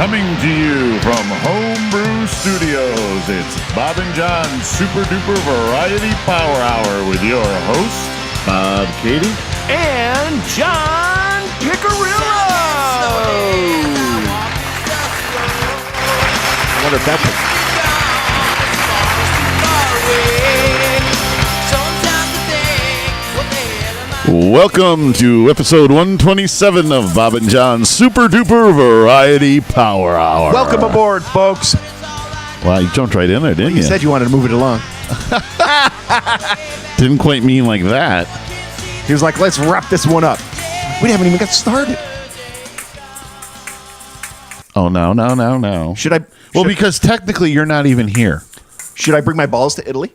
Coming to you from Homebrew Studios, it's Bob and John's Super Duper Variety Power Hour with your host, Bob Katie. And John Piccarillo! I wonder if that's Welcome to episode 127 of Bob and John's Super Duper Variety Power Hour. Welcome aboard, folks. Wow, you jumped right in there, didn't you? You said you wanted to move it along. Didn't quite mean like that. He was like, let's wrap this one up. We haven't even got started. Oh, no. Because technically you're not even here. Should I bring my balls to Italy?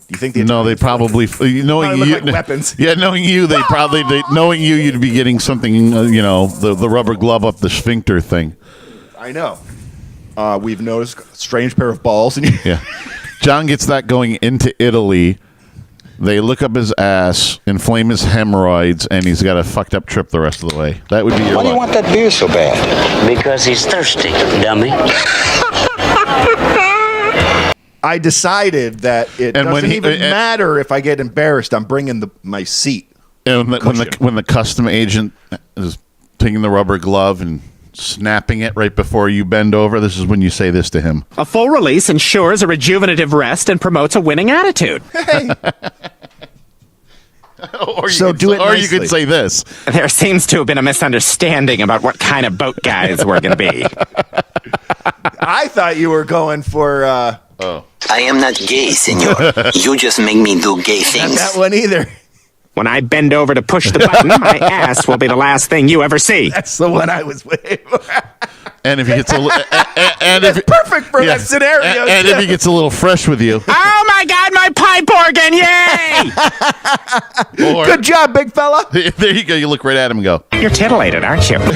Do you think No, they probably knowing look you. like weapons. Yeah, knowing you, knowing you, you'd be getting something. The rubber glove up the sphincter thing. I know. We've noticed a strange pair of balls. Yeah, John gets that going into Italy. They look up his ass, inflame his hemorrhoids, and he's got a fucked up trip the rest of the way. That would be your Why do you luck. want that beer so bad? Because he's thirsty, dummy. I decided that it And when doesn't he- even and- matter if I get embarrassed. I'm bringing my seat. And when the custom agent is taking the rubber glove and snapping it right before you bend over, this is when you say this to him. A full release ensures a rejuvenative rest and promotes a winning attitude. Or So do it Or you nicely. could say this. There seems to have been a misunderstanding about what kind of boat guys we're going to be. I thought you were going for I am not gay, senor. You just make me do gay not things. that one either. When I bend over to push the button, my ass will be the last thing you ever see. That's the one I was waiting for. And if he gets That's perfect for that scenario. And if he gets a little fresh with you, Oh my God, my pipe organ! Yay! or, Good job, big fella. there you go. You look right at him and go, You're titillated, aren't you? yeah,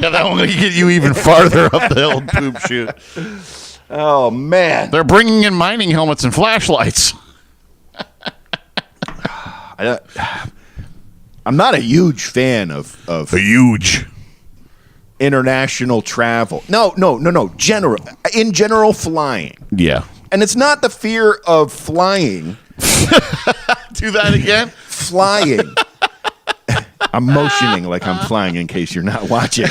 that one will get you even farther up the old poop chute. Oh man, They're bringing in mining helmets and flashlights. I'm not a huge fan of Huge. international travel. No. In general, flying. Yeah. And it's not the fear of flying. Do that again. Flying. I'm motioning like I'm flying in case you're not watching.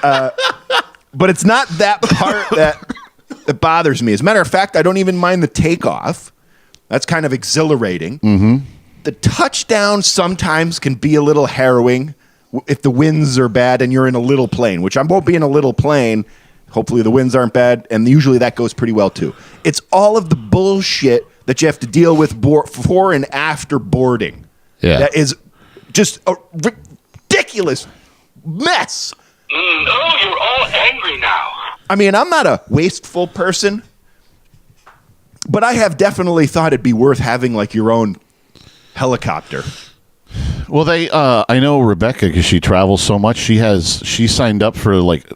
But it's not that part that bothers me. As a matter of fact, I don't even mind the takeoff. That's kind of exhilarating. Mm-hmm. The touchdown sometimes can be a little harrowing if the winds are bad and you're in a little plane, which I won't be in a little plane. Hopefully the winds aren't bad, and usually that goes pretty well too. It's all of the bullshit that you have to deal with before and after boarding. Yeah. That is just a ridiculous mess. Oh, you're all angry now. I mean, I'm not a wasteful person, but I have definitely thought it'd be worth having like your own helicopter. Well, I know Rebecca because she travels so much. She signed up for like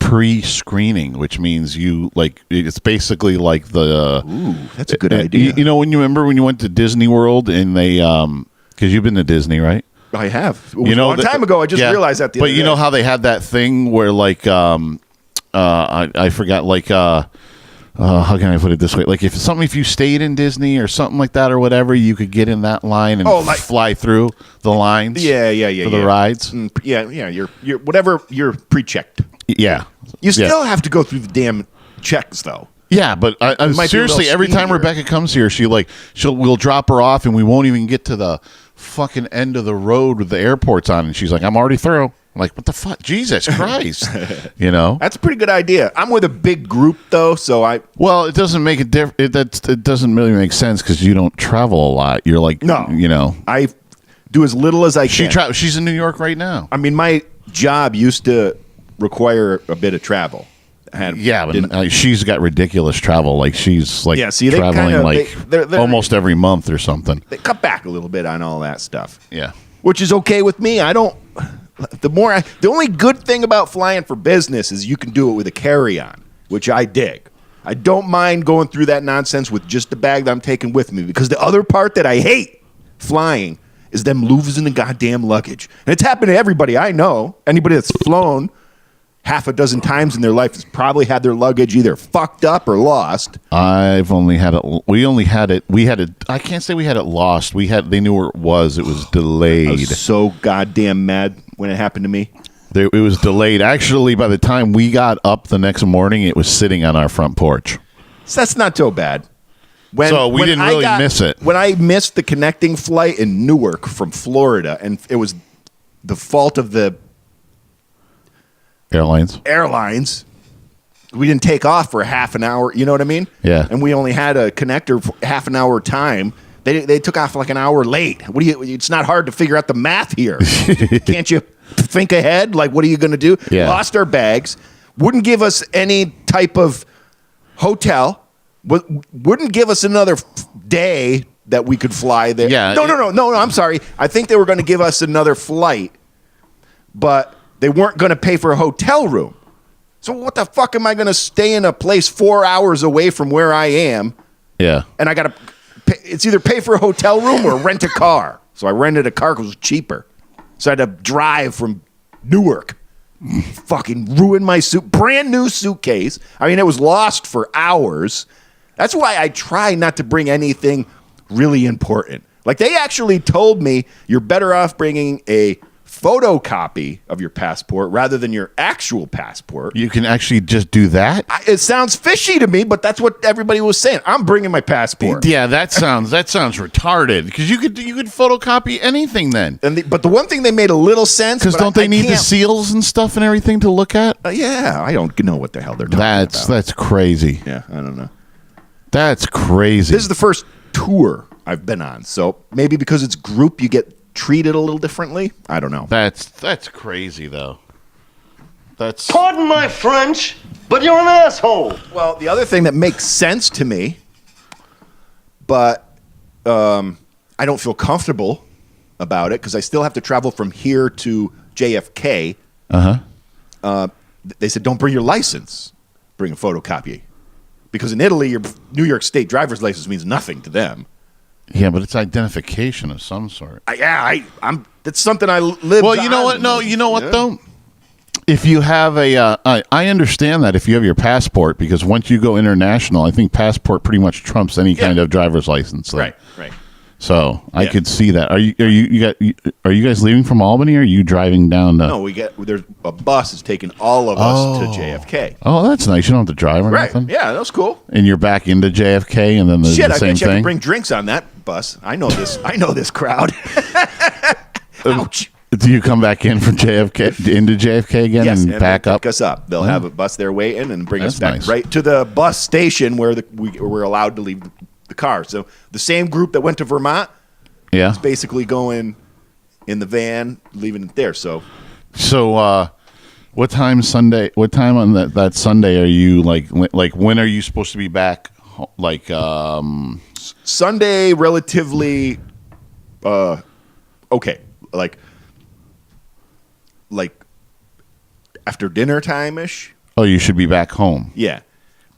pre-screening, which means it's basically like the. Ooh, that's a good idea. You know, when you remember when you went to Disney World and they because you've been to Disney, right? I have. It was a long time ago. I just realized that. But you know how they had that thing where like I forgot like how can I put it this way? Like if you stayed in Disney or something like that or whatever, you could get in that line and fly through the lines. Yeah. For the rides. Yeah. You're whatever you're pre-checked. Yeah. You still have to go through the damn checks though. Yeah, but might be a seriously, little every time speedier. Rebecca comes here, we'll drop her off and we won't even get to the fucking end of the road with the airports on, and she's like, "I'm already through." I'm like, what the fuck? Jesus Christ. You know? That's a pretty good idea. I'm with a big group though, so Well, it doesn't make it doesn't really make sense because you don't travel a lot. You're like, No. you know. I do as little as I can. She's in New York right now. I mean, my job used to require a bit of travel. But she's got ridiculous travel. Like she's like Yeah, see, they traveling kinda- they're- almost every month or something. They cut back a little bit on all that stuff. Yeah. Which is okay with me. I don't. The only good thing about flying for business is you can do it with a carry-on, which I dig. I don't mind going through that nonsense with just the bag that I'm taking with me, because the other part that I hate flying is them losing the goddamn luggage. And it's happened to everybody I know. Anybody that's flown half a dozen times in their life has probably had their luggage either fucked up or lost. I've only had it. We only had it. We had it. I can't say we had it lost. They knew where it was. It was delayed. I was so goddamn mad when it happened to me. It was delayed. Actually, by the time we got up the next morning, it was sitting on our front porch. So that's not so bad. So we didn't really miss it. When I missed the connecting flight in Newark from Florida, and it was the fault of the airlines, we didn't take off for half an hour. You know what I mean? Yeah. And we only had a connector for half an hour time. They took off like an hour late. It's not hard to figure out the math here. Can't you think ahead? Like, what are you going to do? Yeah. Lost our bags. Wouldn't give us any type of hotel. Wouldn't give us another day that we could fly there. Yeah. No, I'm sorry. I think they were going to give us another flight, but they weren't going to pay for a hotel room. So what the fuck am I going to stay in a place 4 hours away from where I am? Yeah. And I got to it's either pay for a hotel room or rent a car. So I rented a car because it was cheaper. So I had to drive from Newark. Fucking ruined my brand new suitcase. I mean, it was lost for hours. That's why I try not to bring anything really important. Like, they actually told me you're better off bringing a photocopy of your passport rather than your actual passport. You can actually just do that? It sounds fishy to me, but that's what everybody was saying. I'm bringing my passport. Yeah, that sounds retarded, because you could photocopy anything then. But the one thing they made a little sense, because don't they need the seals and stuff and everything to look at? Yeah, I don't know what the hell they're talking about. That's crazy. Yeah, I don't know. That's crazy. This is the first tour I've been on, so maybe because it's group, you get treated a little differently. I don't know. That's crazy, though. Pardon my French, but you're an asshole. Well, the other thing that makes sense to me, but I don't feel comfortable about it because I still have to travel from here to JFK. They said, don't bring your license. Bring a photocopy. Because in Italy, your New York State driver's license means nothing to them. Yeah, but it's identification of some sort. I'm. That's something I live. Well, you know what? No, you know what though. If you have I understand that if you have your passport, because once you go international, I think passport pretty much trumps any kind of driver's license. There. Right. So I could see that. Are you guys leaving from Albany? Or are you driving down? No, there's a bus is taking all of us to JFK. Oh, that's nice. You don't have to drive or nothing. Yeah, that was cool. And you're back into JFK, and then the I same bet you I thing. can bring drinks on that bus. I know this. I know this crowd. Ouch. Do you come back in from JFK into JFK again and back up? Pick us up. They'll have a bus there waiting and bring us back nice. right to the bus station where we're allowed to leave the car. So the same group that went to Vermont, Yeah. is basically going in the van, leaving it there. So what time on that Sunday are you like when are you supposed to be back? Like Sunday, relatively okay. Like after dinner time ish. Oh, you should be back home. Yeah.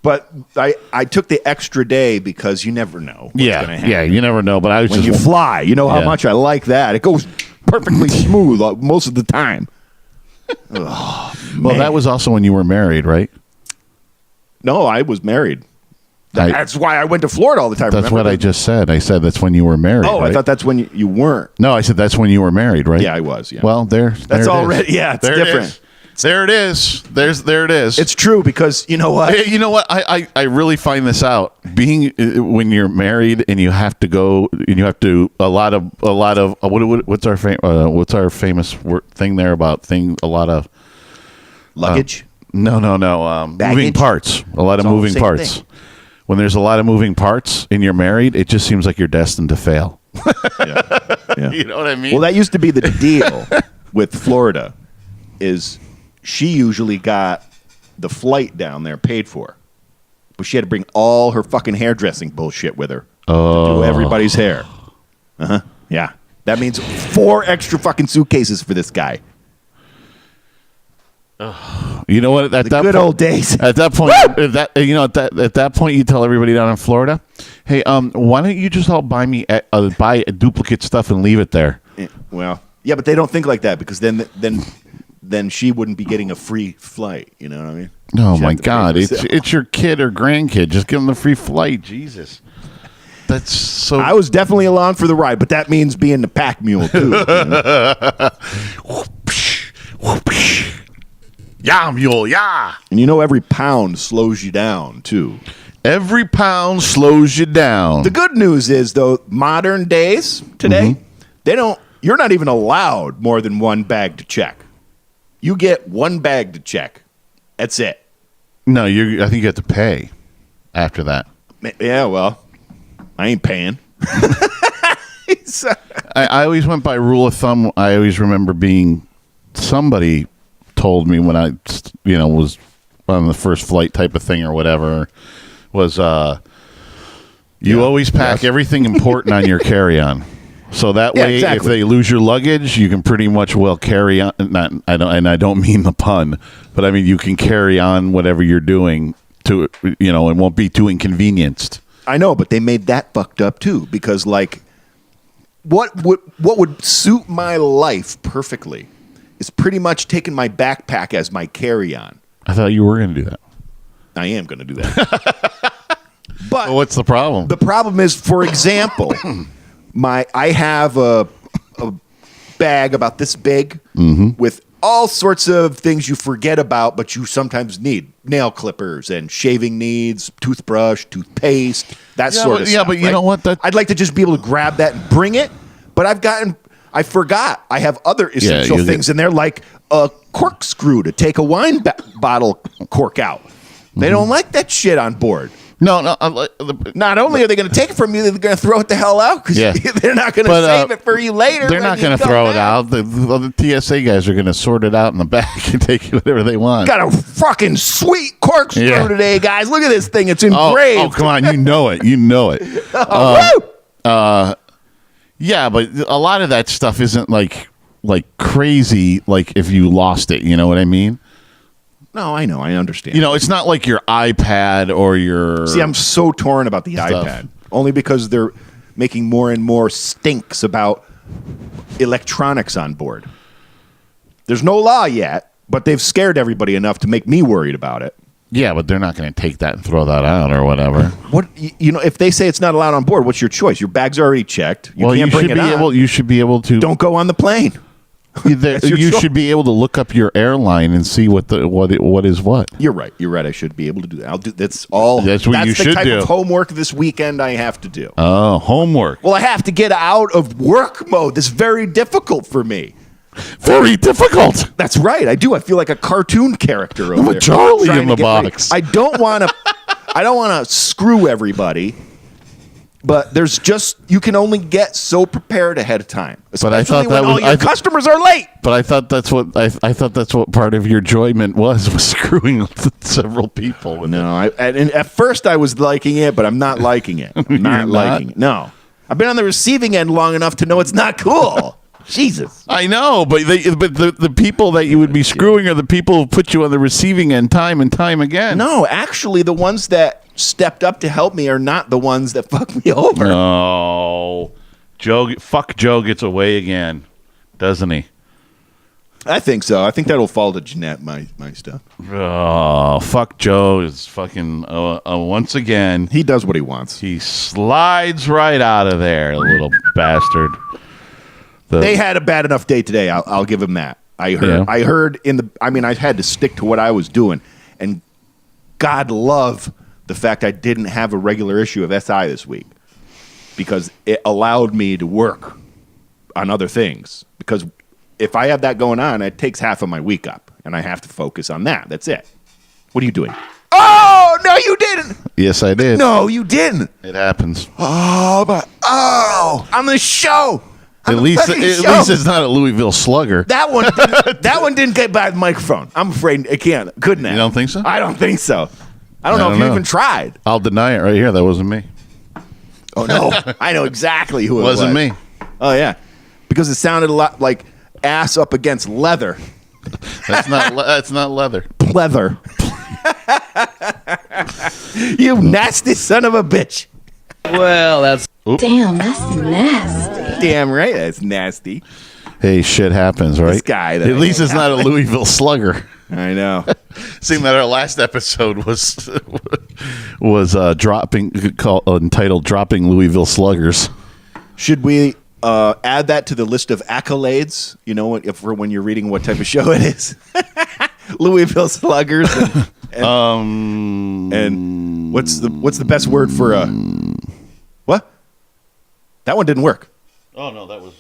But I took the extra day because you never know what's going to happen. Yeah, you never know. But I was When just you fly, you know how much I like that. It goes perfectly smooth most of the time. Well, that was also when you were married, right? No, I was married. That's why I went to Florida all the time. That's what I just said. I said that's when you were married. Oh, right? I thought that's when you weren't. No, I said that's when you were married, right? Yeah, I was. Yeah. Well, that's already. Yeah, it's different. There it is. There it is. It's true because you know what? You know what? I really find this out. Being when you're married and you have to go and you have to a lot of what's our famous thing there about a lot of luggage. No. Moving parts. A lot of moving parts. Thing. When there's a lot of moving parts and you're married, it just seems like you're destined to fail. Yeah. You know what I mean? Well, that used to be the deal with Florida. Is she usually got the flight down there paid for, but she had to bring all her fucking hairdressing bullshit with her to do everybody's hair. Yeah, that means 4 extra fucking suitcases for this guy. You know what? At that good old days. At that point, at that point, you tell everybody down in Florida, "Hey, why don't you just all buy me buy duplicate stuff and leave it there? Well, yeah, but they don't think like that because then she wouldn't be getting a free flight. You know what I mean? Oh She'd my have to pay God! for It's herself. it's your kid or grandkid. Just give them the free flight. Jesus, that's so. I was definitely along for the ride, but that means being the pack mule too. You know? Yeah, mule. Yeah. And you know every pound slows you down too. Every pound slows you down. The good news is though, modern days today, you're not even allowed more than one bag to check. You get one bag to check. That's it. No, I think you have to pay after that. Yeah, well, I ain't paying. I always went by rule of thumb. I always remember somebody told me when I, was on the first flight type of thing or whatever, was you always pack everything important on your carry-on. So that way, exactly. if they lose your luggage, you can pretty much carry on. I don't mean the pun, but I mean you can carry on whatever you're doing to, and won't be too inconvenienced. I know, but they made that fucked up too because like, what would suit my life perfectly is pretty much taking my backpack as my carry-on. I thought you were going to do that. I am going to do that. But Well, what's the problem? the problem is, for example, I have a bag about this big with all sorts of things you forget about, but you sometimes need. Nail clippers and shaving needs, toothbrush, toothpaste, that sort of stuff. But you know what? I'd like to just be able to grab that and bring it, but I forgot. I have other essential things in there, like a corkscrew to take a wine bottle cork out. They don't like that shit on board. No. Not only are they going to take it from you, they're going to throw it the hell out because they're not going to save it for you later. They're not going to throw it out. The TSA guys are going to sort it out in the back and take whatever they want. Got a fucking sweet corkscrew today, guys. Look at this thing. It's engraved. Oh, come on. You know it. You know it. Woo! Yeah, but a lot of that stuff isn't like crazy, like if you lost it. You know what I mean? No, I know. I understand. It's not like your iPad or your... See, I'm so torn about the stuff. iPad. Only because they're making more and more stinks about electronics on board. There's no law yet, but they've scared everybody enough to make me worried about it. Yeah, but they're not going to take that and throw that out or whatever. What if they say it's not allowed on board, what's your choice? Your bag's already checked. You Well, can't bring it on. you should be able to... Don't go on the plane. That's your you choice. should be able to look up your airline and see what is what. You're right. I should be able to do that. That's all. That's what you the should type do. of homework this weekend I have to do. Oh, homework. Well, I have to get out of work mode. That's very difficult for me. Very difficult. That's right. I do. I feel like a cartoon character over I'm a there. Charlie trying in to the get ready. box. I don't want to screw everybody. But there's you can only get so prepared ahead of time. But I thought Especially that when all was- your customers are late. But I thought that's what I thought that's what part of your enjoyment was screwing with several people. With No, and at first I was liking it, but I'm not liking it. I'm not You're liking not? it. No. I've been on the receiving end long enough to know it's not cool. Jesus. I know, but the people that you would be screwing are the people who put you on the receiving end time and time again. No, actually, the ones that stepped up to help me are not the ones that fucked me over. Oh, Joe gets away again, doesn't he? I think so. I think that'll fall to Jeanette, my stuff. Oh, fuck Joe is fucking once again. He does what he wants. He slides right out of there, little bastard. They had a bad enough day today. I'll give him that. I heard I had to stick to what I was doing, and God love the fact I didn't have a regular issue of SI this week because it allowed me to work on other things. Because if I have that going on, it takes half of my week up, and I have to focus on that. That's it. What are you doing? Oh, no, you didn't. Yes, I did. No, you didn't. It happens. On the show. At least it's not a Louisville Slugger. That one didn't get by the microphone. I'm afraid it couldn't have. You don't think so? I don't think so. I don't know if you even tried. I'll deny it right here. That wasn't me. Oh no, I know exactly who it was. Wasn't me. Oh yeah, because it sounded a lot like ass up against leather. That's not leather. Pleather. You nasty son of a bitch. Well, that's... Damn, that's nasty. Damn right, that's nasty. Hey, shit happens, right? This guy that At least it's not a Louisville Slugger. I know. Seeing that our last episode was entitled "Dropping Louisville Sluggers." Should we add that to the list of accolades? You know, when you're reading what type of show it is, Louisville Sluggers. And what's the best word for what? That one didn't work. Oh no, that was.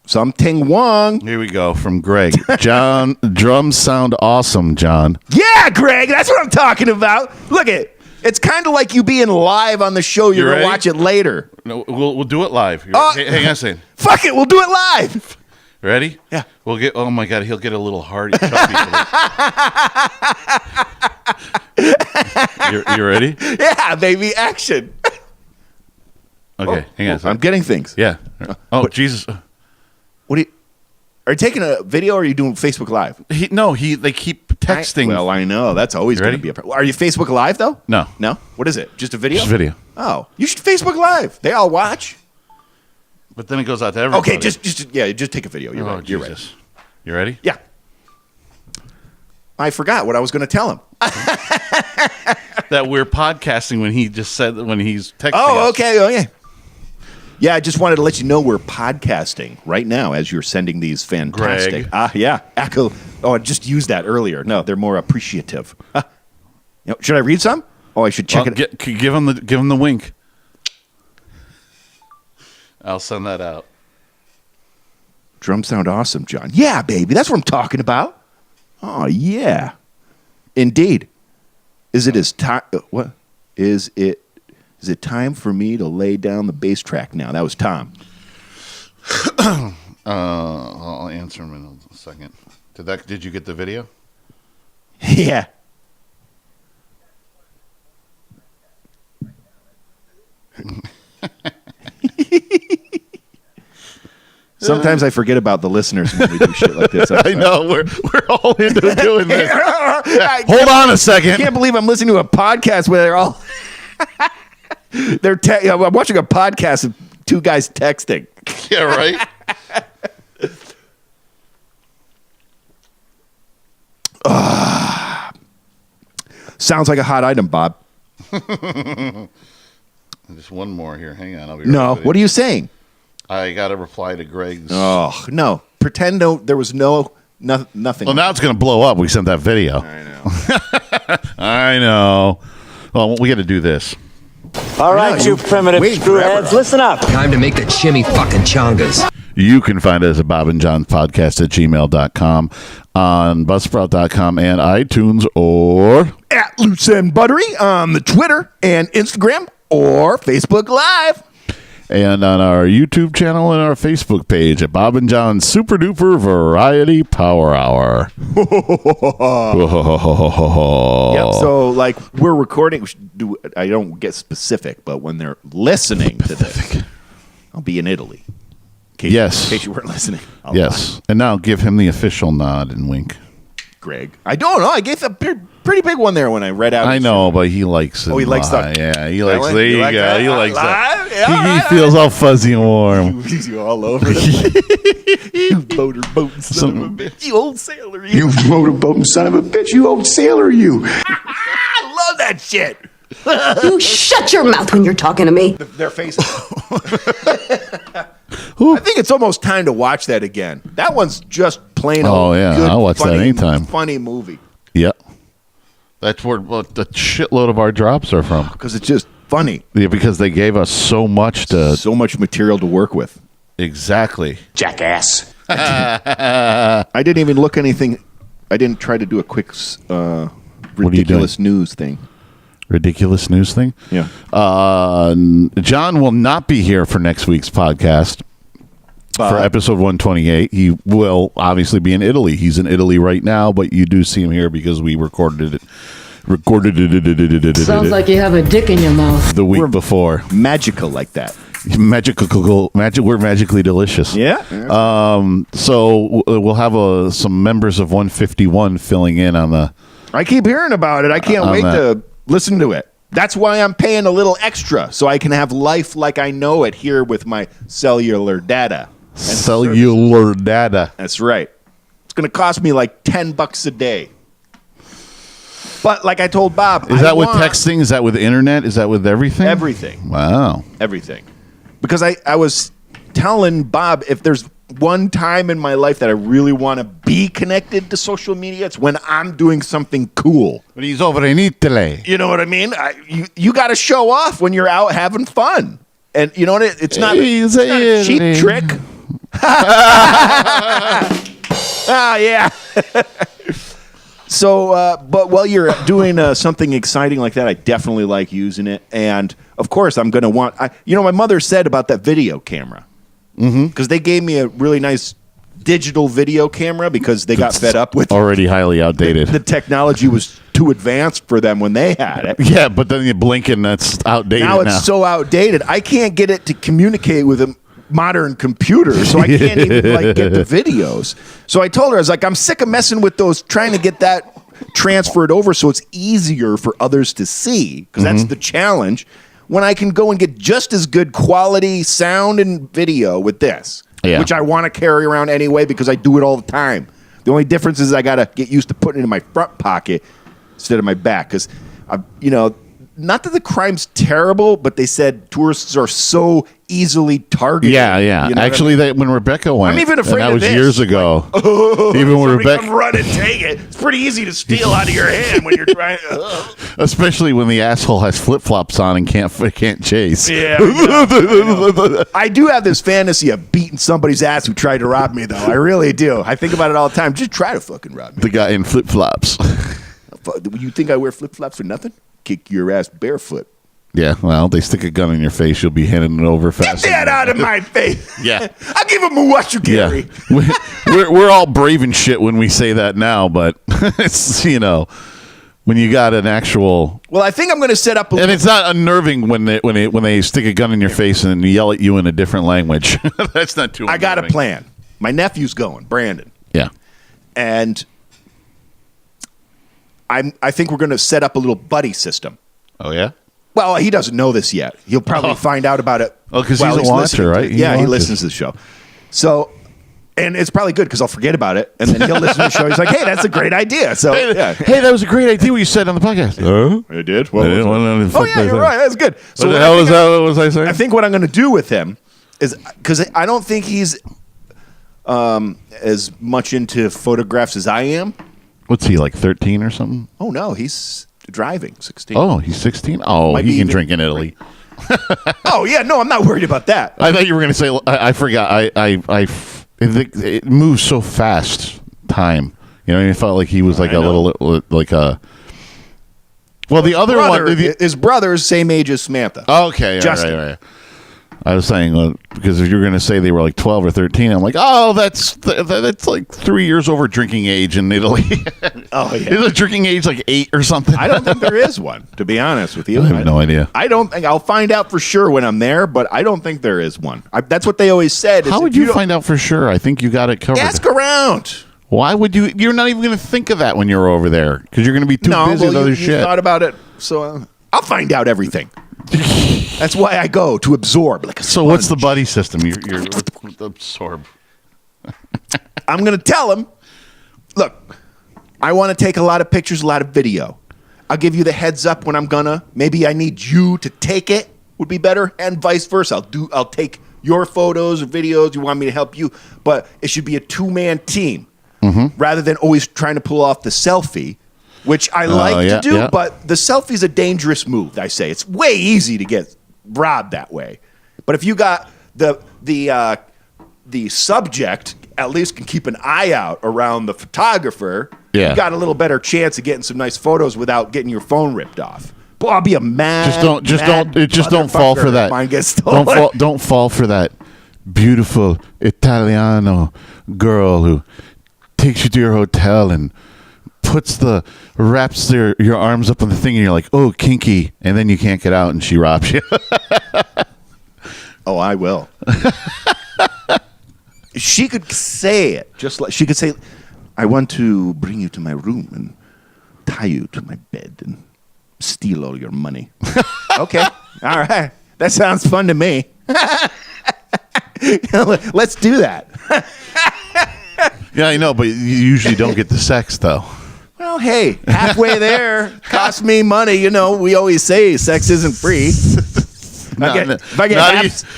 Something Wong. Here we go from Greg. John, drums sound awesome, John. Yeah, Greg, that's what I'm talking about. Look it's kind of like you being live on the show. You're gonna watch it later. No, we'll do it live. Hang on a second. Fuck it, we'll do it live. Ready? Yeah. We'll get. Oh my God, he'll get a little hard. You ready? Yeah, baby, action. Okay, hang on a second. I'm getting things. Yeah. Oh Jesus. What are you taking a video or are you doing Facebook Live? They keep texting. Well, I know. That's always going to be a problem. Are you Facebook Live, though? No. No? What is it? Just a video? Just video. Oh, you should Facebook Live. They all watch. But then it goes out to everybody. Okay, just take a video. You're right. You're right. You ready? Yeah. I forgot what I was going to tell him. That we're podcasting when he just said that when he's texting Oh, us. okay. Oh, yeah. Yeah, I just wanted to let you know we're podcasting right now as you're sending these fantastic. Greg. Yeah. Echo. Oh, I just used that earlier. No, they're more appreciative. Should I read some? Oh, I should check it. Give him the wink. I'll send that out. Drums sound awesome, John. Yeah, baby. That's what I'm talking about. Oh, yeah. Indeed. Is it time? What? Is it time for me to lay down the bass track now? That was Tom. I'll answer him in a second. Did you get the video? Yeah. Sometimes I forget about the listeners when we do shit like this. I know we're all into doing this. Hold on a second. I can't believe I'm listening to a podcast where they're all I'm watching a podcast of two guys texting. Yeah, right. Sounds like a hot item, Bob. Just one more here. Hang on. I'll be No, right what are you saying? I got to reply to Greg's. Oh, no. Pretend there was nothing. Well, now it's going to blow up. We sent that video. I know. I know. Well, we got to do this. All right, you primitive screwheads, listen up. Time to make the chimmy fucking chongas. You can find us at bobandjohnspodcast@gmail.com, on buzzsprout.com and iTunes, or At Loose and Buttery on the Twitter and Instagram or Facebook Live. and on our YouTube channel and our Facebook page at Bob and John's Super Duper Variety Power Hour. Yeah, so like we're recording. I don't get specific, but when they're listening to this, I'll be in Italy. In case you weren't listening. Yes. And now give him the official nod and wink. Greg. I don't know. I gave a pretty big one there when I read out. I know, but he likes it. Oh, he likes that. Yeah, he likes. Really? There you like go. that? He likes that. Yeah, He feels all fuzzy and warm. You all over the You motorboating son of a bitch. You old sailor. You motorboating son of a bitch. You old sailor, you. I love that shit. You shut your mouth when you're talking to me. Their faces. I think it's almost time to watch that again. That one's just plain old yeah, good, I'll watch that anytime. Funny movie. Yep. That's where the shitload of our drops are from. Because it's just funny. Yeah, because they gave us so much material to work with. Exactly. Jackass. I didn't even look anything. I didn't try to do a quick ridiculous news thing. Ridiculous news thing? Yeah. John will not be here for next week's podcast. For episode 128. He will obviously be in Italy. He's in Italy right now, but you do see him here because we recorded it. Sounds like you have a dick in your mouth. The week before. Magical like that. We're magically delicious. Yeah. So we'll have some members of 151 filling in on the. I keep hearing about it. I can't wait to listen to it. That's why I'm paying a little extra so I can have life like I know it here with my cellular data. Cellular data. That's right. It's going to cost me like $10 a day. But like I told Bob, Is that with texting? Is that with internet? Is that with everything? Everything. Wow. Everything. Because I was telling Bob, if there's one time in my life that I really want to be connected to social media, it's when I'm doing something cool. But he's over in Italy. You know what I mean? You got to show off when you're out having fun. And you know what? It's not a cheap trick. Yeah. So, but while you're doing something exciting like that, I definitely like using it. And of course, I'm going to want, my mother said about that video camera. Because they gave me a really nice digital video camera because they got fed up with already highly outdated. The technology was too advanced for them when they had it. Yeah, but then you blink and that's outdated. Now it's so outdated. I can't get it to communicate with a modern computer, so I can't even get the videos. So I told her, I was like, I'm sick of messing with those, trying to get that transferred over so it's easier for others to see, because that's the challenge. When I can go and get just as good quality sound and video with this, which I want to carry around anyway because I do it all the time. The only difference is I got to get used to putting it in my front pocket instead of my back, because, not that the crime's terrible, but they said tourists are so easily targeted. Yeah. You know Actually, when Rebecca went, I'm even afraid and that of was this. years ago. Even when Rebecca, come run and take it. It's pretty easy to steal out of your hand when you're trying. Especially when the asshole has flip flops on and can't chase. Yeah, I know. I do have this fantasy of beating somebody's ass who tried to rob me, though. I really do. I think about it all the time. Just try to fucking rob me. The guy in flip flops. You think I wear flip flops for nothing? Kick your ass barefoot. Yeah, well, they stick a gun in your face, you'll be handing it over fast. Get that out of my face. Yeah. I'll give him a what you carry. Yeah. We're all brave and shit when we say that now, but it's, when you got an actual. Well, I think I'm going to set up. And it's not unnerving when they stick a gun in your face and yell at you in a different language. That's not too. I got a plan. My nephew's going, Brandon. Yeah. And I think we're going to set up a little buddy system. Oh yeah. Well, he doesn't know this yet. He'll probably find out about it. Oh, because he's a watcher, right? He listens to the show. So, and it's probably good because I'll forget about it, and then he'll listen to the show. He's like, "Hey, that's a great idea." So, hey, that was a great idea what you said on the podcast. I did. What was it? Oh yeah, you're right. That's good. So what the hell was I saying? I think what I'm going to do with him is, because I don't think he's as much into photographs as I am. What's he, like 13 or something? Oh no, he's driving 16. Oh, he's 16. Oh, he can drink in Italy. Oh yeah, no, I'm not worried about that. I thought you were going to say. I forgot. It moves so fast. Time. It felt like he was like little, like a. Well, the other one, his brother's same age as Samantha. Okay, Justin. Right. I was saying because if you're going to say they were like 12 or 13, I'm like, oh, that's like 3 years over drinking age in Italy. Oh yeah, is a drinking age like 8 or something? I don't think there is one, to be honest with you. I have no idea. I don't think I'll find out for sure when I'm there, but I don't think there is one. That's what they always said. How would you find out for sure? I think you got it covered. Ask around. Why would you? You're not even going to think of that when you're over there because you're going to be too busy with other shit. You thought about it, so I'll find out everything. That's why I go to absorb like a sponge. So what's the buddy system? You're absorb. I'm going to tell him, look, I want to take a lot of pictures, a lot of video. I'll give you the heads up when I'm gonna. Maybe I need you to take it would be better, and vice versa. I'll take your photos or videos. You want me to help you, but it should be a 2-man team rather than always trying to pull off the selfie. Which I like to do, but the selfie's a dangerous move, I say. It's way easy to get robbed that way. But if you got the subject, at least can keep an eye out around the photographer, you got a little better chance of getting some nice photos without getting your phone ripped off. Boy, I'll be a mad. Don't fall for that. Mine gets stolen. Don't fall for that beautiful Italiano girl who takes you to your hotel and wraps your arms up on the thing, and you're like, oh, kinky, and then you can't get out, and she robs you. Oh, I will. She could say it just like she could say, I want to bring you to my room and tie you to my bed and steal all your money. Okay, all right, that sounds fun to me. Let's do that. Yeah, I know, but you usually don't get the sex though. Well, hey, halfway there costs me money. You know, we always say sex isn't free. If I get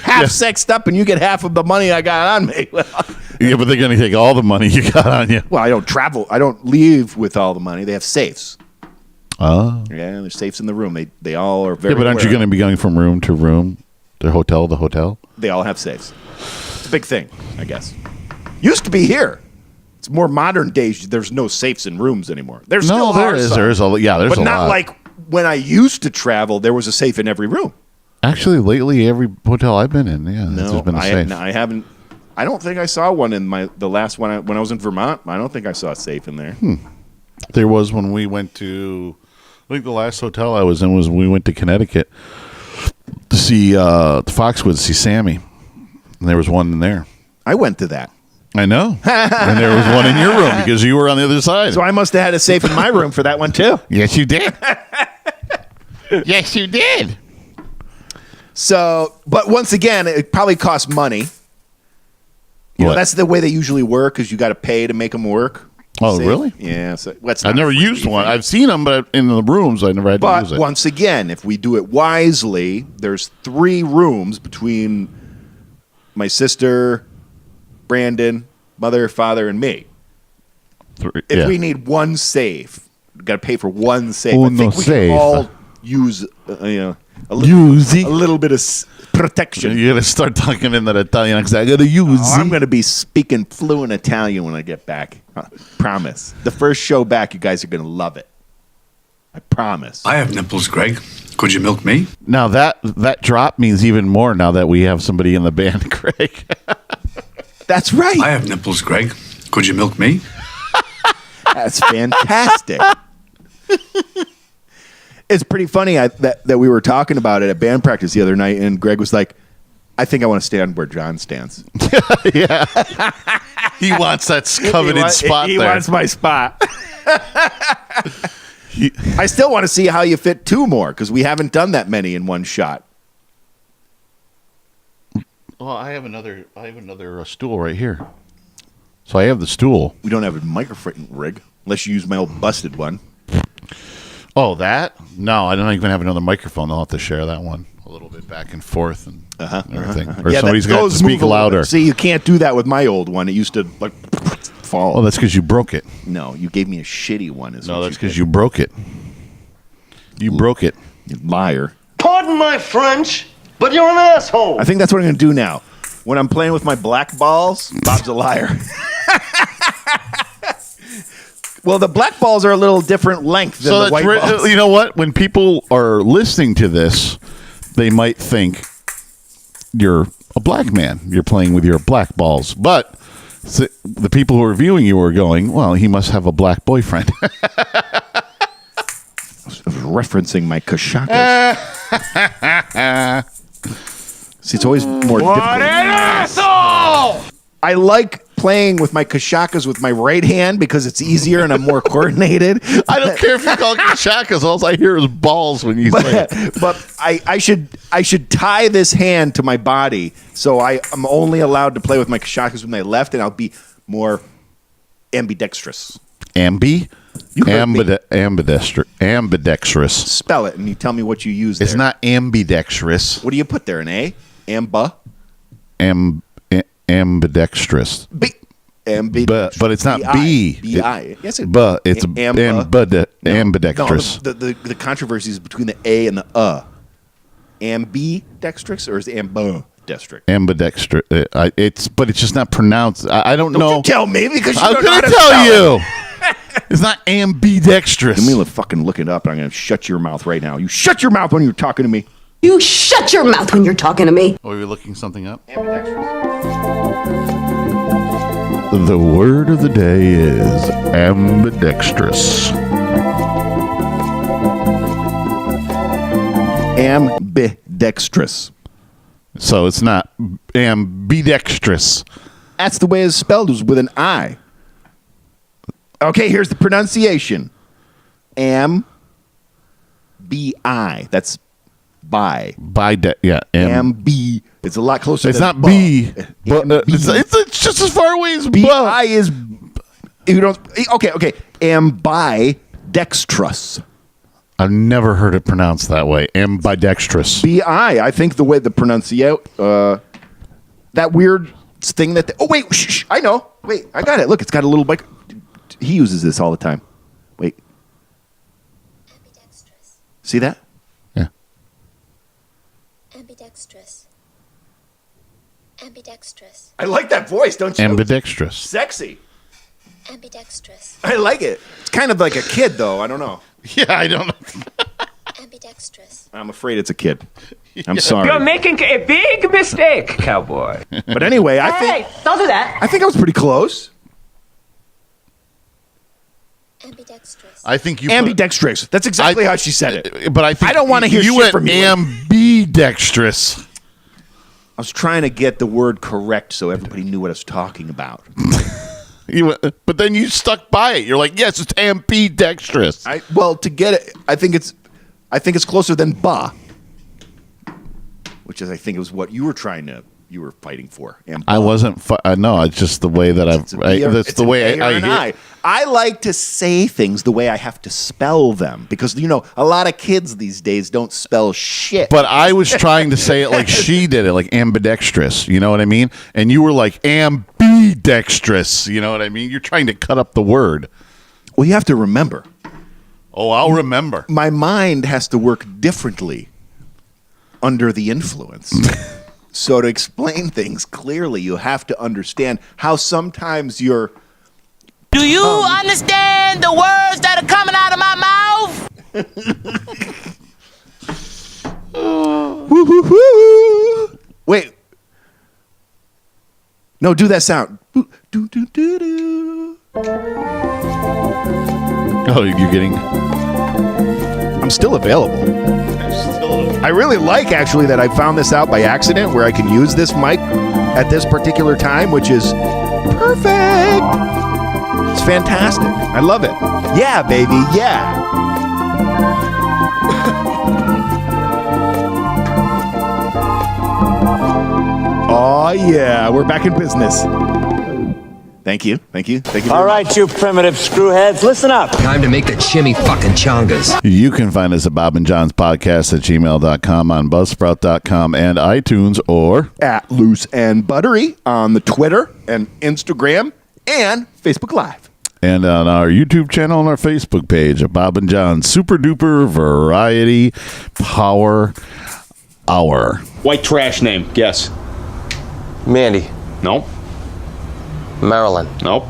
half sexed up and you get half of the money I got on me. Well, yeah, but they're going to take all the money you got on you. well, I don't travel. I don't leave with all the money. They have safes. Oh. Yeah, there's safes in the room. They all are very Yeah, but aren't you aware. going to be going from room to room, to hotel to hotel? They all have safes. It's a big thing, I guess. Used to be here. It's more modern days. There's no safes in rooms anymore. There's No, still there are is. some, There's a yeah. There's but a not lot. like when I used to travel. There was a safe in every room. Actually, lately, every hotel I've been in, yeah, No, there's been a safe. I haven't. I don't think I saw one in the last one when I was in Vermont. I don't think I saw a safe in there. There was when we went to, I think the last hotel I was in was when we went to Connecticut to see Foxwoods, see Sammy, and there was one in there. I went to that. I know, and there was one in your room because you were on the other side. So I must have had a safe in my room for that one too. Yes, you did. Yes, you did. So, but once again, it probably costs money. You know, What? that's the way they usually work, because you got to pay to make them work. Oh, See? really? Yeah. So that's I've not never free used one. anything. I've seen them, but in the rooms, I never had to But use it. once again, if we do it wisely, there's 3 rooms between my sister, Brandon, mother, father, and me. If Yeah. we need one safe, we got to pay for one safe. I Uno think we safe. can all use a little bit of protection. You got to start talking in that Italian accent. I got to use Oh, I'm going to be speaking fluent Italian when I get back. Promise. The first show back, you guys are going to love it. I promise. I have nipples, Greg. Could you milk me? Now that drop means even more now that we have somebody in the band, Craig. That's right. I have nipples, Greg. Could you milk me? That's fantastic. It's pretty funny that we were talking about it at band practice the other night, and Greg was like, I think I want to stand where John stands. Yeah. He wants that coveted spot he there. wants my spot. I still want to see how you fit 2 more, because we haven't done that many in one shot. Well, I have another stool right here. So I have the stool. We don't have a microphone rig, unless you use my old busted one. Oh, that? No, I don't even have another microphone. I'll have to share that one a little bit back and forth and everything. Or somebody's going to have to speak louder. See, you can't do that with my old one. It used to like fall. Oh, that's because you broke it. No, you gave me a shitty one. No, that's because you broke it. You broke it. You liar. Pardon my French, but you're an asshole. I think that's what I'm going to do now. When I'm playing with my black balls, Bob's a liar. Well, the black balls are a little different length than the white balls. You know what? When people are listening to this, they might think you're a black man. You're playing with your black balls. But the people who are viewing you are going, well, he must have a black boyfriend. I was referencing my kashakas. See, it's always more difficult. What an asshole! I like playing with my kashakas with my right hand because it's easier and I'm more coordinated. I don't care if you call it shakas. All I hear is balls when you say it. But I should tie this hand to my body, so I'm only allowed to play with my kashakas with my left, and I'll be more ambidextrous. Ambidextrous. Spell it, and you tell me what you use there. It's not ambidextrous. What do you put there, an A? Ambidextrous. Ambidextrous. But it's not B. B-I. Yes, but it's ambidextrous. No, the controversy is between the A and the Ambidextrous, or is it ambidextrous? Ambidextrous. But it's just not pronounced. I don't know. Don't you tell me, because you I'm don't know how going to to tell spell you. it. It's not ambidextrous. Let me fucking look it up, and I'm going to shut your mouth right now. You shut your mouth when you're talking to me. You shut your mouth when you're talking to me. Oh, you're looking something up? The word of the day is ambidextrous. Ambidextrous. So it's not ambidextrous. That's the way it's spelled, is with an I. Okay, here's the pronunciation. B-I. That's Bi. Yeah. Ambi. It's a lot closer. It's than not B, but Ambi. it's just as far away as Bi is. You don't. Okay. Ambidextrous. I've never heard it pronounced that way. Ambidextrous. Bi. I think the way the pronunciation. That weird thing that. Oh wait. Shh. I know. Wait. I got it. Look. It's got a little bike. He uses this all the time. Wait. Ambidextrous. See that? Yeah. Ambidextrous. Ambidextrous. I like that voice, don't you? Ambidextrous. Sexy. Ambidextrous. I like it. It's kind of like a kid, though. I don't know. Yeah, I don't know. Ambidextrous. I'm afraid it's a kid. I'm sorry. You're making a big mistake, cowboy. But anyway, I think don't do that. I think I was pretty close. Ambidextrous. I think you Ambidextrous. That's exactly how she said it. But I think I don't want to hear you shit went from you. ambidextrous. I was trying to get the word correct so everybody knew what I was talking about. But then you stuck by it. You're like, yes, it's ambidextrous. To get it, I think it's closer than ba, which is I think it was what you were fighting for. I wasn't. No, it's just the way that It's the way I hear. hear. I like to say things the way I have to spell them because a lot of kids these days don't spell shit. But I was trying to say it like she did it, like ambidextrous. You know what I mean? And you were like ambidextrous. You know what I mean? You're trying to cut up the word. Well, you have to remember. Oh, I'll remember. My mind has to work differently under the influence. So to explain things clearly, you have to understand how sometimes you're. Do you understand the words that are coming out of my mouth? Woo, woo, woo. Wait. No, do that sound. Do, do, do, do. Oh, you're getting. I'm still available. I really like actually that I found this out by accident where I can use this mic at this particular time, which is perfect. It's fantastic. I love it. Yeah, baby. Yeah. Oh, yeah. We're back in business. Thank you. All right, you primitive screwheads, listen up. Time to make the chimmy fucking chongas. You can find us at Bob and John's Podcast at gmail.com, on Buzzsprout.com, and iTunes, or at Loose and Buttery on the Twitter and Instagram and Facebook Live. And on our YouTube channel and our Facebook page at Bob and John's Super Duper Variety Power Hour. White trash name. Guess. Mandy. Nope. Marilyn. Nope.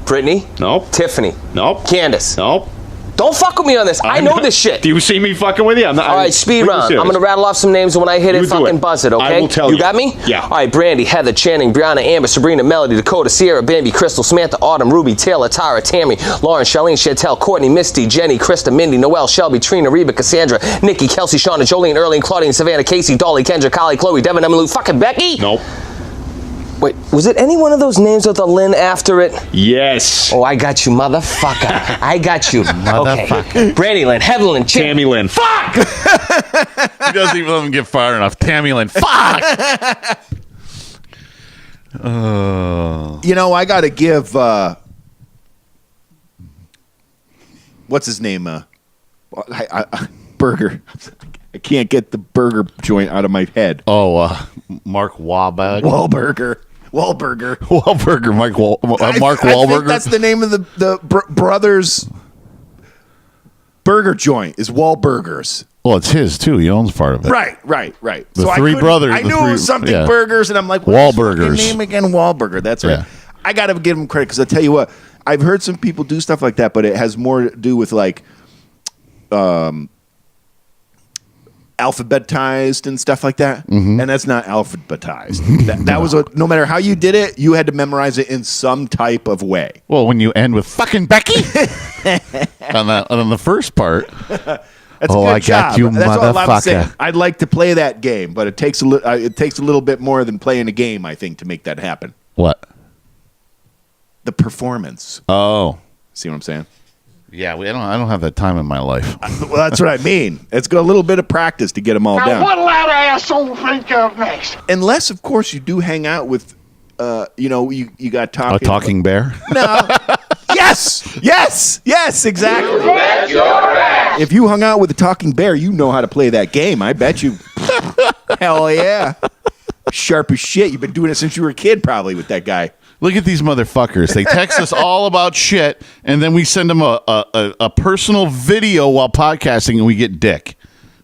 Brittany. Nope. Tiffany. Nope. Candace. Nope. Don't fuck with me on this. I know this shit. Do you see me fucking with you? I'm not, all right, speed round. I'm going to rattle off some names, and when I hit it, fucking buzz it, okay? I will tell you. You got me? Yeah. All right, Brandy, Heather, Channing, Brianna, Amber, Sabrina, Melody, Dakota, Sierra, Bambi, Crystal, Samantha, Autumn, Ruby, Taylor, Tara, Tammy, Lauren, Charlene, Chantel, Courtney, Misty, Jenny, Krista, Mindy, Noelle, Shelby, Trina, Reba, Cassandra, Nikki, Kelsey, Shauna, Jolene, Erling, Claudine, Savannah, Casey, Dolly, Kendra, Kylie, Chloe, Devin, Emily, fucking Becky? Nope. Wait, was it any one of those names with a Lynn after it? Yes. Oh, I got you, motherfucker. I got you. Motherfucker. Okay. Brandy Lynn, Heather Lynn, Tammy Lynn. Fuck! He doesn't even let him get far enough. Tammy Lynn. Fuck! I got to give, what's his name? Burger. I can't get the burger joint out of my head. Oh, Mark Wahlberg. Wahlburger. Wahlberger. Mark Wahlberger. I think that's the name of the brothers' burger joint is Wahlburgers. Well, it's his, too. He owns part of it. Right. The three brothers. I knew it was something burgers, and I'm like, Wahlburgers. What's his name again? Wahlburger. That's right. Yeah. I got to give him credit because I tell you what, I've heard some people do stuff like that, but it has more to do with like alphabetized and stuff like that. Mm-hmm. And that's not alphabetized. that was no matter how you did it, you had to memorize it in some type of way. Well, when you end with fucking Becky on the first part. That's a good I job. got you, That's all I'm saying. motherfucker. I'd like to play that game, but it takes a little bit more than playing a game, I think, to make that happen. What? The performance. Oh. See what I'm saying? Yeah, I don't have that time in my life. Well, that's what I mean. It's got a little bit of practice to get them all down. What'll that asshole think of next? Unless, of course, you do hang out with, you got talking. A talking bear? No. Yes, exactly. If you hung out with a talking bear, you know how to play that game. I bet you. Hell yeah. Sharp as shit. You've been doing it since you were a kid, probably, with that guy. Look at these motherfuckers. They text us all about shit, and then we send them a personal video while podcasting, and we get dick.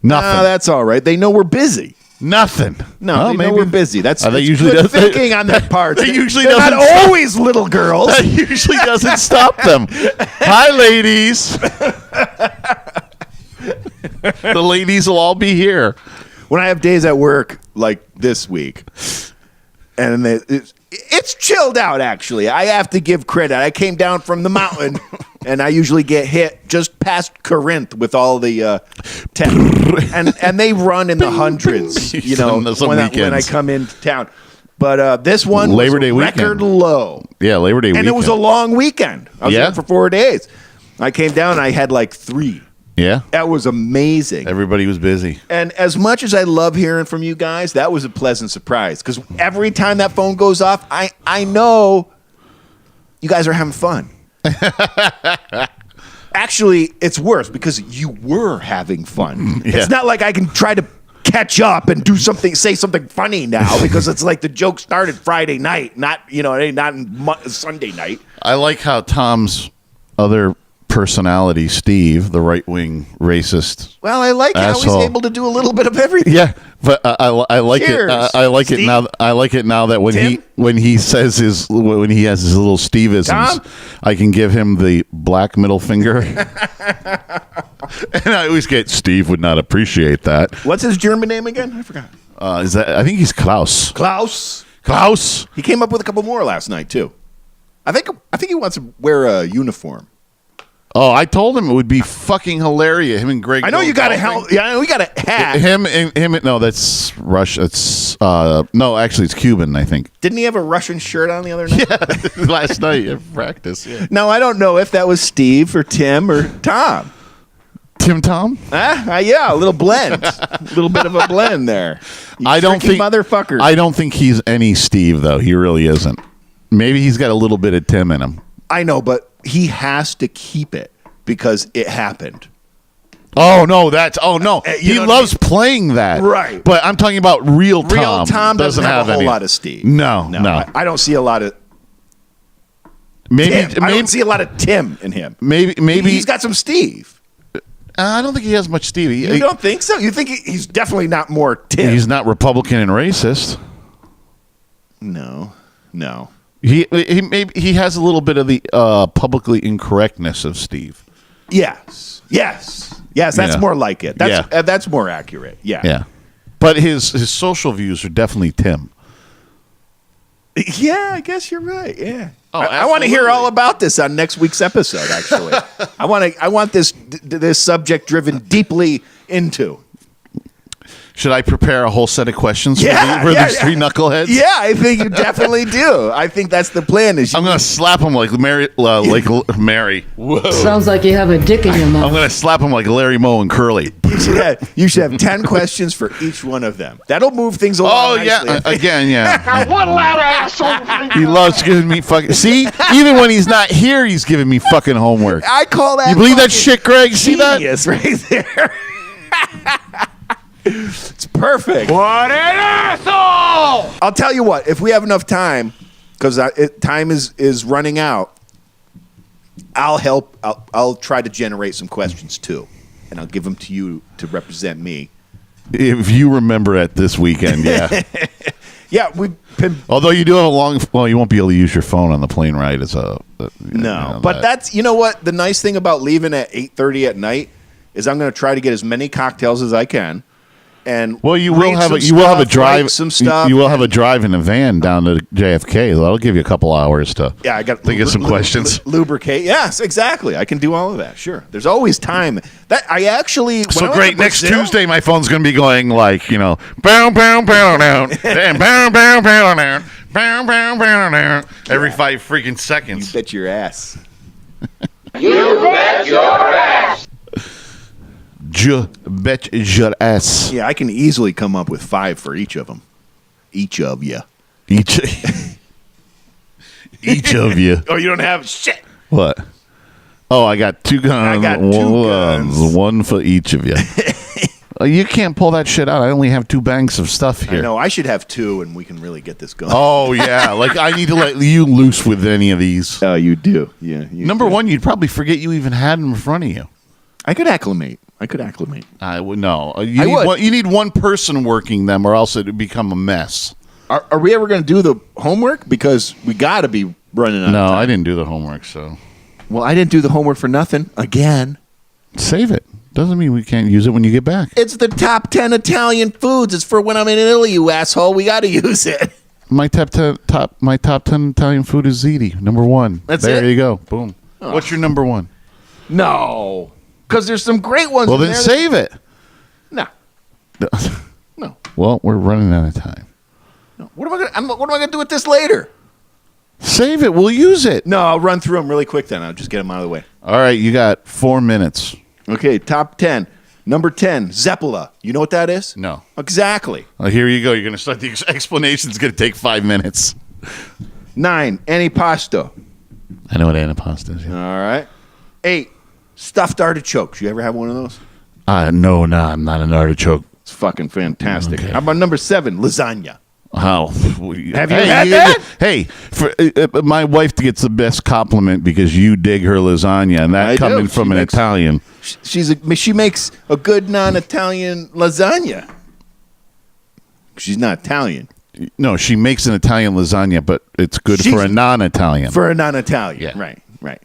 Nothing. No, that's all right. They know we're busy. Nothing. No, well, they maybe know we're busy. That's they usually good does, thinking on that part. They usually They're doesn't not always little girls. That usually doesn't stop them. Hi, ladies. The ladies will all be here. When I have days at work like this week, and it's chilled out, actually. I have to give credit. I came down from the mountain, and I usually get hit just past Corinth with all the tech. And they run in the hundreds, when I come into town. But this one Labor was Day a record weekend. low. Yeah, Labor Day weekend. And it was a long weekend. I was there for 4 days. I came down, and I had like 3. Yeah. That was amazing. Everybody was busy. And as much as I love hearing from you guys, that was a pleasant surprise. Because every time that phone goes off, I know you guys are having fun. Actually, it's worse because you were having fun. Yeah. It's not like I can try to catch up and say something funny now because it's like the joke started Friday night, not Sunday night. I like how Tom's other personality, Steve, the right-wing racist. Well, I like asshole. how he's able to do a little bit of everything. Yeah, but I like Cheers, it. I like Steve. it now. I like it now that when Tim? he says when he has his little Steve-isms, Tom? I can give him the black middle finger. And I always get Steve would not appreciate that. What's his German name again? I forgot. I think he's Klaus. Klaus. He came up with a couple more last night too. I think he wants to wear a uniform. Oh, I told him it would be fucking hilarious. Him and Greg. I know you got a helmet. Yeah, I know we got a hat. Him. No, that's Russia. It's no, actually, it's Cuban. I think. Didn't he have a Russian shirt on the other night? Yeah, last night at practice. Yeah. No, I don't know if that was Steve or Tim or Tom. Tom? Yeah, a little blend, a little bit of a blend there. I don't think motherfucker. I don't think he's any Steve though. He really isn't. Maybe he's got a little bit of Tim in him. I know, but he has to keep it because it happened. Oh no, he loves playing that. Right. But I'm talking about real Tom. Real Tom doesn't have a whole lot of Steve. No. I don't see a lot of. Maybe Tim. I don't see a lot of Tim in him. Maybe he's got some Steve. I don't think he has much Steve. You don't think so? You think he's definitely not more Tim? He's not Republican and racist. No. He has a little bit of the publicly incorrectness of Steve. Yes. That's more like it. That's more accurate. Yeah. But his social views are definitely Tim. Yeah, I guess you're right. Yeah. Oh, I want to hear all about this on next week's episode. Actually, I want this subject driven deeply into. Should I prepare a whole set of questions for these three knuckleheads? Yeah, I think you definitely do. I think that's the plan. I'm going to slap them like Mary. Mary. Whoa. Sounds like you have a dick in your mouth. I'm going to slap them like Larry Moe and Curly. You should have 10 questions for each one of them. That'll move things along. Oh, nicely. yeah. Again, yeah. What'll that asshole He loves giving me fucking... See? Even when he's not here, he's giving me fucking homework. I call that... You believe that shit, Greg? See that? Genius right there. It's perfect. What an asshole! I'll tell you what. If we have enough time, because time is running out, I'll help. I'll try to generate some questions too, and I'll give them to you to represent me. If you remember it this weekend, yeah. Yeah, we've been... Although you do have a long... Well, you won't be able to use your phone on the plane ride. But that's... You know what? The nice thing about leaving at 8:30 at night is I'm going to try to get as many cocktails as I can. And you will have a drive. Some stuff. You will have a drive in a van down to JFK. That'll give you a couple hours to. Yeah, I got to get some questions. Lubricate. Yes, exactly. I can do all of that. Sure. There's always time. That I actuy. So great. Next Tuesday, my phone's going to be going like bow bow bow down, bow bow bow down, bow bow bow down every 5 freaking seconds. You bet your ass. You bet your ass. You bet your ass. Yeah, I can easily come up with 5 for each of them. Each of you. Each of you. Oh, you don't have shit. What? Oh, I got 2 guns. I got 2 guns. One for each of you. You can't pull that shit out. I only have 2 banks of stuff here. I know. I should have 2, and we can really get this going. Oh, yeah. Like, I need to let you loose with any of these. Oh, you do. Yeah. Number 1, you'd probably forget you even had them in front of you. I could acclimate. I would no. You need one person working them, or else it would become a mess. Are we ever going to do the homework? Because we got to be running out. No, of time. I didn't do the homework, so. Well, I didn't do the homework for nothing. Again. Save it. Doesn't mean we can't use it when you get back. It's the top 10 Italian foods. It's for when I'm in Italy, you asshole. We got to use it. My top 10 Italian food is ziti. Number 1. That's there it? you go. Boom. Oh. What's your number 1? No. Because there's some great ones. Well, then save it. No. No. Well, we're running out of time. No. What am I going to do with this later? Save it. We'll use it. No, I'll run through them really quick then. I'll just get them out of the way. All right. You got 4 minutes. Okay. Top 10. Number 10, Zeppola. You know what that is? No. Exactly. Well, here you go. You're going to start the explanation. It's going to take 5 minutes. 9, antipasto. I know what antipasto is. Yeah. All right. 8, stuffed artichokes. You ever have one of those? No, I'm not an artichoke. It's fucking fantastic. Okay. How about number 7, lasagna? How? Have you had that? Hey, my wife gets the best compliment because you dig her lasagna, and that coming from an Italian. She makes a good non-Italian lasagna. She's not Italian. No, she makes an Italian lasagna, but it's good for a non-Italian. For a non-Italian, yeah. Right.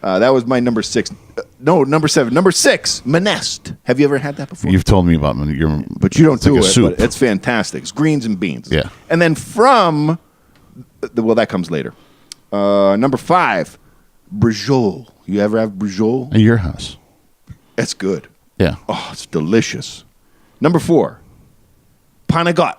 That was my number 6. Number 7. Number 6, minestrone. Have you ever had that before? You've told me about but you don't do it. Soup. But it's fantastic. It's greens and beans. Yeah. And then from, that comes later. Number 5, brujol. You ever have brujol? At your house. It's good. Yeah. Oh, it's delicious. Number 4, panagot.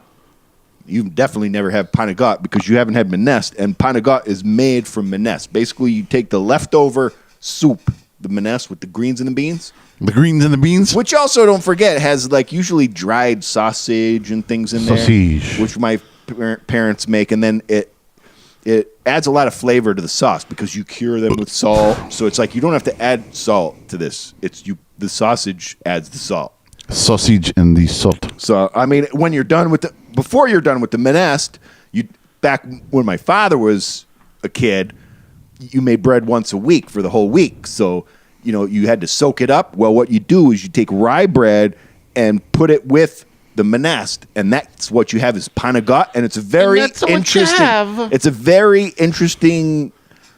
You definitely never have panagot because you haven't had minestrone, and panagot is made from minestrone. Basically, you take the leftover soup, the minestrone with the greens and the beans. The greens and the beans? Which also, don't forget, has like usually dried sausage and things in there. Which my parents make, and then it adds a lot of flavor to the sauce because you cure them with salt. So it's like you don't have to add salt to this. The sausage adds the salt. Sausage and the salt. So I mean, before you're done with the minestrone, back when my father was a kid, you made bread once a week for the whole week. So you had to soak it up. Well, what you do is you take rye bread and put it with the minestrone, and that's what you have is panagot, and it's a very interesting. It's a very interesting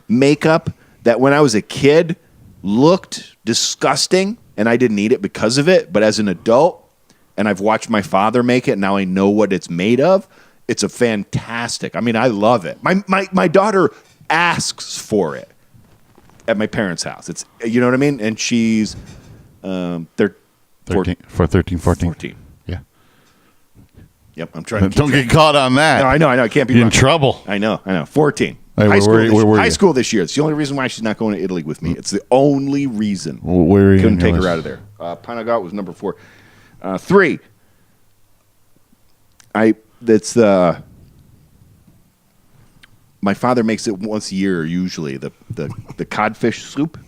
makeup that when I was a kid looked disgusting. And I didn't eat it because of it. But as an adult, and I've watched my father make it, and now I know what it's made of. It's a fantastic. I mean, I love it. My daughter asks for it at my parents' house. It's you know what I mean? And she's 13, 14. Yeah. Yep, I'm trying to Don't get caught on that. No, I know. I can't be You're in trouble. I know. 14. Hey, high school this year. It's the only reason why she's not going to Italy with me. It's the only reason. Where are you? Couldn't take her out of there. Panagot was number 4. 3. My father makes it once a year usually. The codfish soup,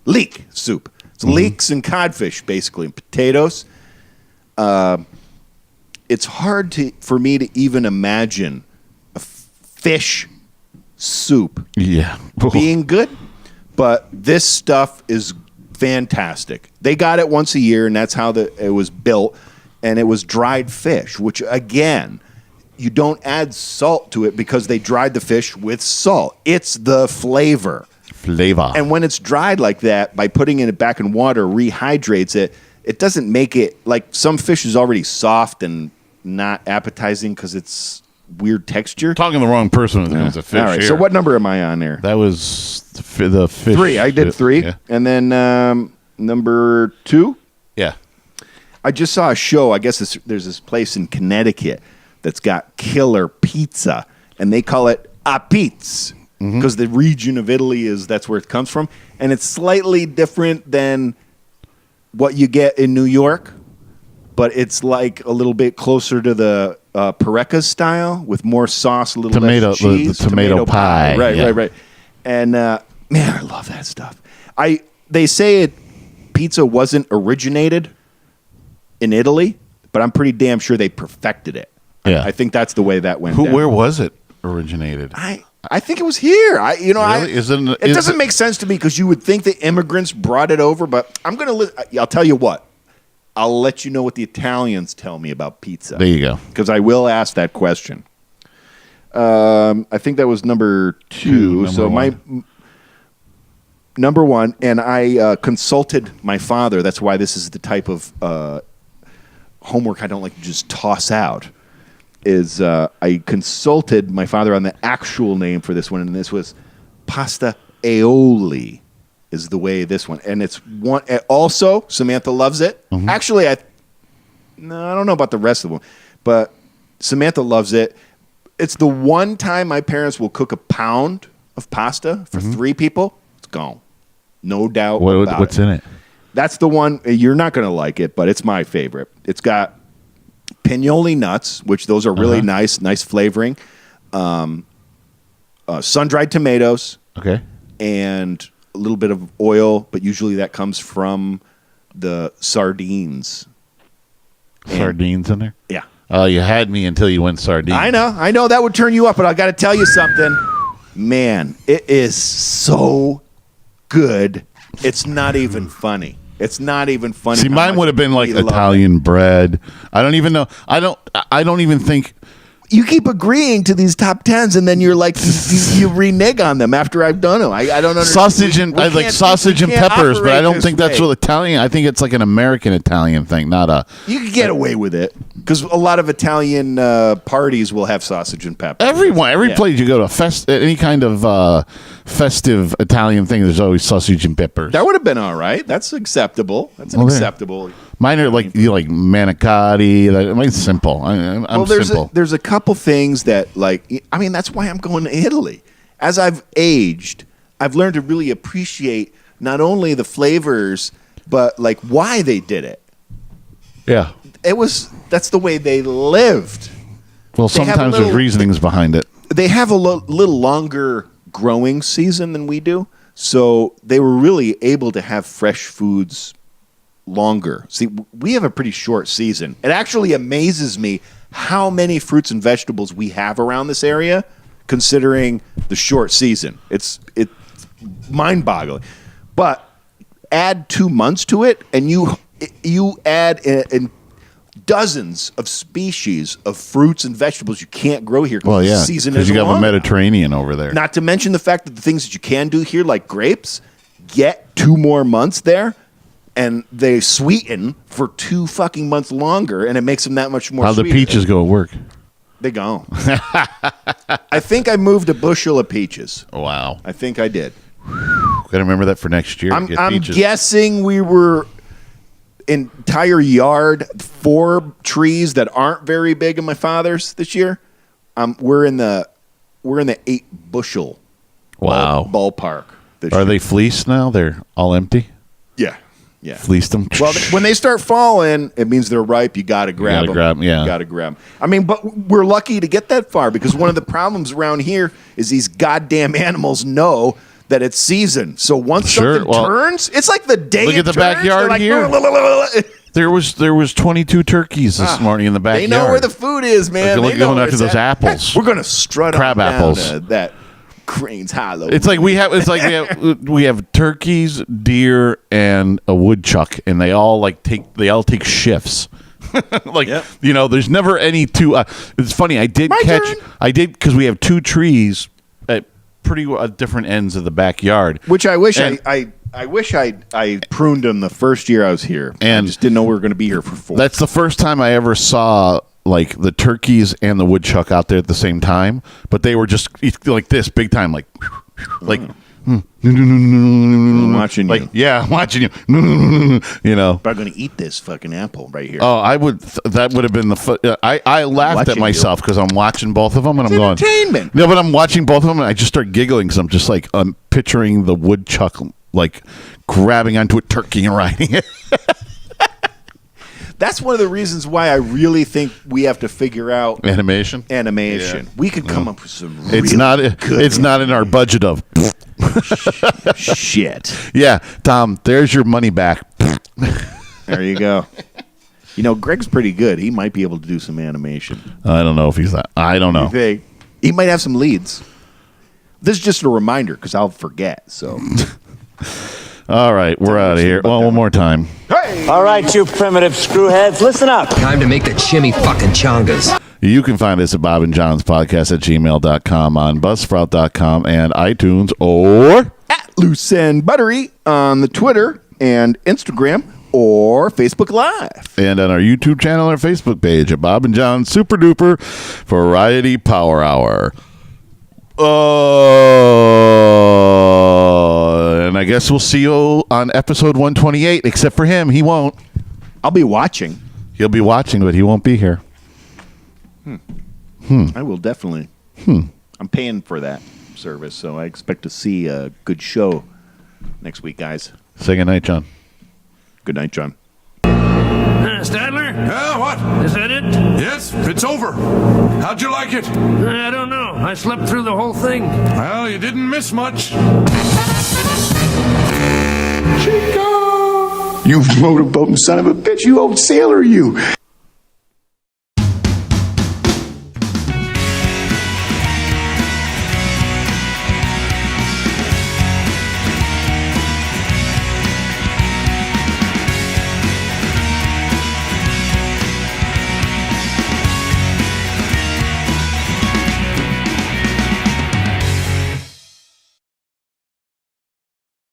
leek soup. It's leeks and codfish basically, and potatoes. It's hard for me to even imagine a fish soup being good, but this stuff is fantastic. They got it once a year, and that's how it was built, and it was dried fish, which again, you don't add salt to it because they dried the fish with salt. It's the flavor. And when it's dried like that, by putting it back in water, rehydrates it, it doesn't make it, like some fish is already soft and not appetizing because it's weird texture. Talking to the wrong person when it comes to fish. All right, here. so what number am I on there? That was the fish. 3. I did 3. Yeah. And then number 2? Yeah. I just saw a show. I guess there's this place in Connecticut that's got killer pizza, and they call it a pizza. because the region of Italy that's where it comes from, and it's slightly different than what you get in New York, but it's like a little bit closer to the Pareca style with more sauce, a little less cheese. The tomato pie. Right. And man, I love that stuff. They say pizza wasn't originated in Italy, but I'm pretty damn sure they perfected it. Yeah. I think that's the way that went down. Where was it originated? I think it was here. Really? It doesn't make sense to me because you would think the immigrants brought it over, but I'll tell you what. I'll let you know what the Italians tell me about pizza. There you go. Because I will ask that question. I think that was number 2. My number 1, and I consulted my father. That's why this is the type of homework I don't like to just toss out. I consulted my father on the actual name for this one, and this was pasta aioli is the way this one. And it's one. Also, Samantha loves it. Actually, I don't know about the rest of them, but Samantha loves it. It's the one time my parents will cook a pound of pasta for 3 people. It's gone. No doubt about what's in it? That's the one. You're not going to like it, but it's my favorite. It's got pignoli nuts, which those are really nice flavoring. Sun-dried tomatoes. Okay. And a little bit of oil, but usually that comes from the sardines. Sardines in there? Yeah. You had me until you went sardines. I know that would turn you up, but I got to tell you something. Man, it is so good. It's not even funny. It's not even funny. See, mine would have been like Italian bread. I don't even know. I don't even think. You keep agreeing to these top 10s, and then you're like, you renege on them after I've done them. I don't understand. I like sausage and peppers, but I don't think that's what Italian. I think it's like an American Italian thing, not a. You can get away with it because a lot of Italian parties will have sausage and peppers. Every place you go to, any kind of festive Italian thing, there's always sausage and peppers. That would have been all right. That's acceptable. That's acceptable. Mine are like manicotti. Mine's simple. I'm simple. There's a couple things that that's why I'm going to Italy. As I've aged, I've learned to really appreciate not only the flavors, but like why they did it. Yeah. That's the way they lived. Well, sometimes there's reasonings behind it. They have a little longer growing season than we do, so they were really able to have fresh foods longer. See, we have a pretty short season. It actually amazes me how many fruits and vegetables we have around this area, considering the short season. It's mind-boggling. But add 2 months to it, and you add in dozens of species of fruits and vegetables you can't grow here because the season is you have long. a Mediterranean over there. Not to mention the fact that the things that you can do here, like grapes, get 2 more months there. And they sweeten for 2 fucking months longer, and it makes them that much more How'd the sweeter. peaches go at work? They gone. I think I moved a bushel of peaches. Wow. I think I did. Got to remember that for next year. I'm guessing we were entire yard, 4 trees that aren't very big in my father's this year. We're in the 8 bushel ballpark. Are they fleeced now? They're all empty? Yeah. Fleeced them? Well, when they start falling, it means they're ripe. You got to grab them. You got to grab them. I mean, but we're lucky to get that far because one of the problems around here is these goddamn animals know that it's season. So once something turns, it's like the day look it at the turns, backyard like, here. There was 22 turkeys this morning in the backyard. They know where the food is, man. They're going after those apples. We're going to strut crab on apples. Down that Crane's Hollow. It's like we have turkeys, deer, and a woodchuck, and they all take shifts. There's never any two. It's funny. I did because we have 2 trees at pretty different ends of the backyard, which I wish I wish I pruned them the first year I was here, and I just didn't know we were going to be here for 4. That's the first time I ever saw like the turkeys and the woodchuck out there at the same time, but they were just like this big time, like I'm watching you. Yeah, I'm watching you. You know. But I'm going to eat this fucking apple right here. Oh, I would. That would have been the. I laughed Watching at myself because I'm watching both of them and It's I'm going. entertainment. No, but I'm watching both of them and I just start giggling because I'm just like I'm picturing the woodchuck like grabbing onto a turkey and riding it. That's one of the reasons why I really think we have to figure out Animation. Yeah. We could come up with some. It's really not. good It's not in our budget of. shit. Yeah, Tom. There's your money back. There you go. You know, Greg's pretty good. He might be able to do some animation. I don't know if he's that. I don't know. You think? He might have some leads. This is just a reminder because I'll forget. So. All right, we're out of here. Well, one more time. Hey! All right, you primitive screwheads, listen up. Time to make the chimmy fucking chongas. You can find us at Bob and John's podcast at gmail.com, on buzzsprout.com, and iTunes, or at Loose and Buttery on the Twitter and Instagram or Facebook Live. And on our YouTube channel or Facebook page at Bob and John's Super Duper Variety Power Hour. And I guess we'll see you on episode 128, except for him. He won't. I'll be watching. He'll be watching, but he won't be here. I will definitely. I'm paying for that service, so I expect to see a good show next week, guys. Say goodnight, John. Good night, John. Stadler? Yeah, what? Is that it? Yes, it's over. How'd you like it? I don't know. I slept through the whole thing. Well, you didn't miss much. Chico! You motorboating son of a bitch, you old sailor, you!